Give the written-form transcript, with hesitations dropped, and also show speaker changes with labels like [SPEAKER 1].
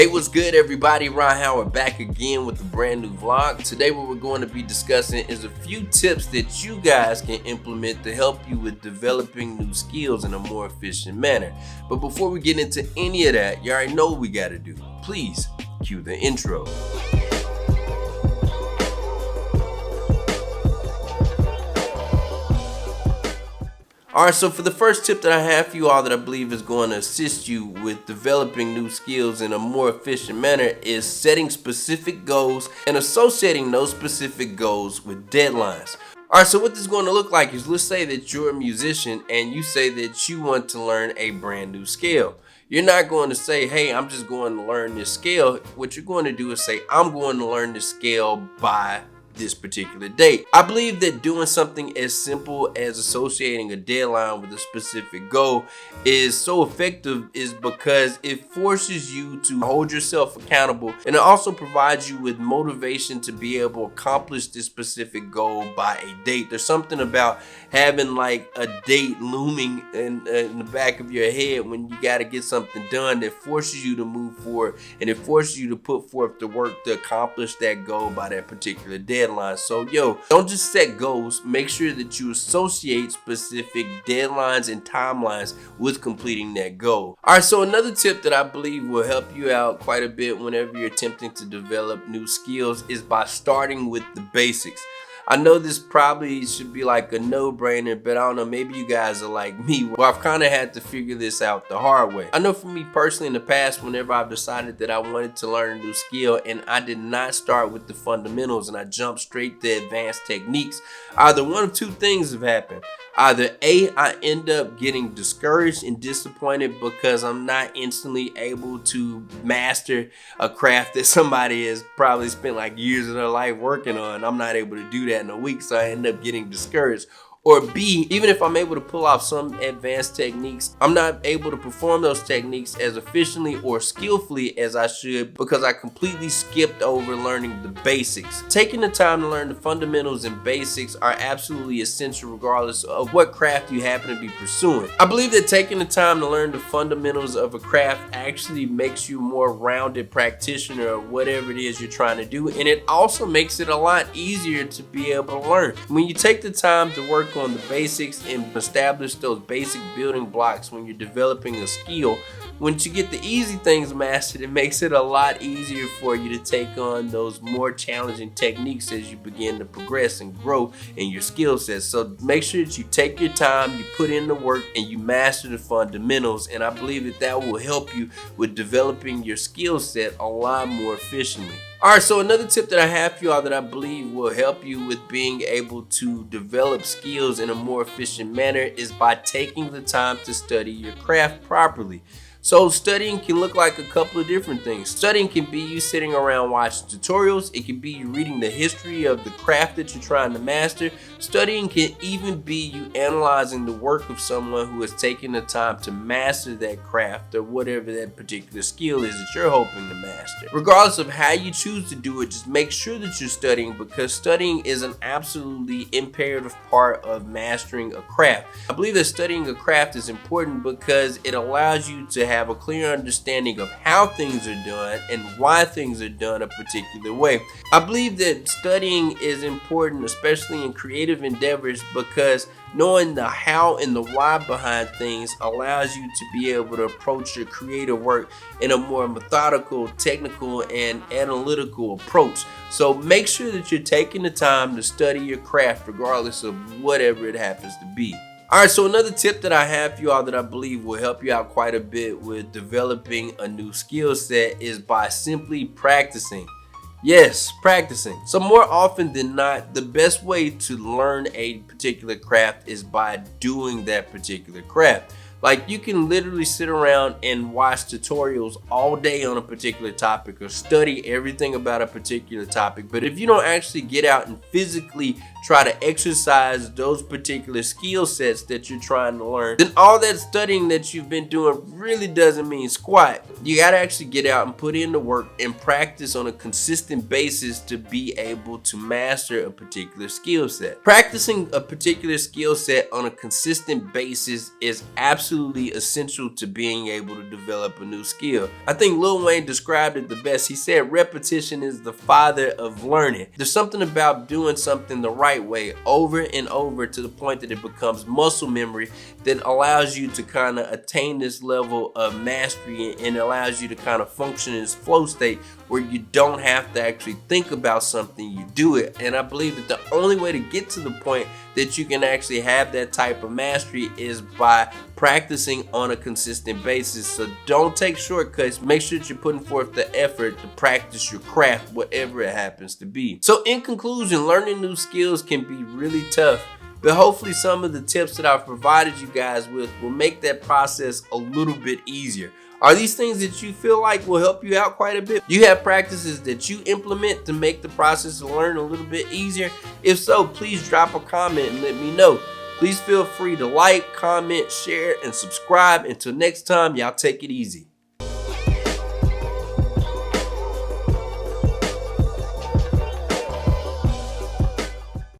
[SPEAKER 1] Hey, what's good everybody? Ron Howard back again with a brand new vlog. Today what we're going to be discussing is a few tips that you guys can implement to help you with developing new skills in a more efficient manner. But before we get into any of that, you already know what we got to do. Please cue the intro. Alright, so for the first tip that I have for you all that I believe is going to assist you with developing new skills in a more efficient manner is setting specific goals and associating those specific goals with deadlines. Alright, so what this is going to look like is, let's say that you're a musician and you say that you want to learn a brand new scale. You're not going to say, hey, I'm just going to learn this scale. What you're going to do is say, I'm going to learn this scale by this particular date. I believe that doing something as simple as associating a deadline with a specific goal is so effective is because it forces you to hold yourself accountable, and it also provides you with motivation to be able to accomplish this specific goal by a date. There's something about having like a date looming in the back of your head when you got to get something done that forces you to move forward, and it forces you to put forth the work to accomplish that goal by that particular deadline. So don't just set goals, make sure that you associate specific deadlines and timelines with completing that goal. Alright, so another tip that I believe will help you out quite a bit whenever you're attempting to develop new skills is by starting with the basics. I know this probably should be like a no-brainer, but I don't know, maybe you guys are like me, where I've kind of had to figure this out the hard way. I know for me personally, in the past, whenever I've decided that I wanted to learn a new skill and I did not start with the fundamentals and I jumped straight to advanced techniques, either one of two things have happened. Either A, I end up getting discouraged and disappointed because I'm not instantly able to master a craft that somebody has probably spent like years of their life working on. I'm not able to do that in a week, so I end up getting discouraged. Or B, even if I'm able to pull off some advanced techniques, I'm not able to perform those techniques as efficiently or skillfully as I should because I completely skipped over learning the basics. Taking the time to learn the fundamentals and basics are absolutely essential regardless of what craft you happen to be pursuing. I believe that taking the time to learn the fundamentals of a craft actually makes you a more rounded practitioner of whatever it is you're trying to do, and it also makes it a lot easier to be able to learn. When you take the time to work on the basics and establish those basic building blocks when you're developing a skill, once you get the easy things mastered, it makes it a lot easier for you to take on those more challenging techniques as you begin to progress and grow in your skill set. So make sure that you take your time, you put in the work, and you master the fundamentals, and I believe that that will help you with developing your skill set a lot more efficiently. Alright, so another tip that I have for y'all that I believe will help you with being able to develop skills in a more efficient manner is by taking the time to study your craft properly. So studying can look like a couple of different things. Studying can be you sitting around watching tutorials. It can be you reading the history of the craft that you're trying to master. Studying can even be you analyzing the work of someone who has taken the time to master that craft or whatever that particular skill is that you're hoping to master. Regardless of how you choose to do it, just make sure that you're studying, because studying is an absolutely imperative part of mastering a craft. I believe that studying a craft is important because it allows you to have a clear understanding of how things are done and why things are done a particular way. I believe that studying is important, especially in creative endeavors, because knowing the how and the why behind things allows you to be able to approach your creative work in a more methodical, technical, and analytical approach. So make sure that you're taking the time to study your craft regardless of whatever it happens to be. Alright, so another tip that I have for you all that I believe will help you out quite a bit with developing a new skill set is by simply practicing. Yes, practicing. So more often than not, the best way to learn a particular craft is by doing that particular craft. Like, you can literally sit around and watch tutorials all day on a particular topic or study everything about a particular topic, but if you don't actually get out and physically try to exercise those particular skill sets that you're trying to learn, then all that studying that you've been doing really doesn't mean squat. You gotta actually get out and put in the work and practice on a consistent basis to be able to master a particular skill set. Practicing a particular skill set on a consistent basis is absolutely absolutely essential to being able to develop a new skill. I think Lil Wayne described it the best. He said repetition is the father of learning. There's something about doing something the right way over and over to the point that it becomes muscle memory that allows you to kind of attain this level of mastery and allows you to kind of function in this flow state where you don't have to actually think about something, you do it. And I believe that the only way to get to the point that you can actually have that type of mastery is by practicing on a consistent basis. So don't take shortcuts. Make sure that you're putting forth the effort to practice your craft, whatever it happens to be. So in conclusion, learning new skills can be really tough, but hopefully some of the tips that I've provided you guys with will make that process a little bit easier. Are these things that you feel like will help you out quite a bit? Do you have practices that you implement to make the process of learning a little bit easier? If so, please drop a comment and let me know. Please feel free to like, comment, share, and subscribe. Until next time, y'all take it easy.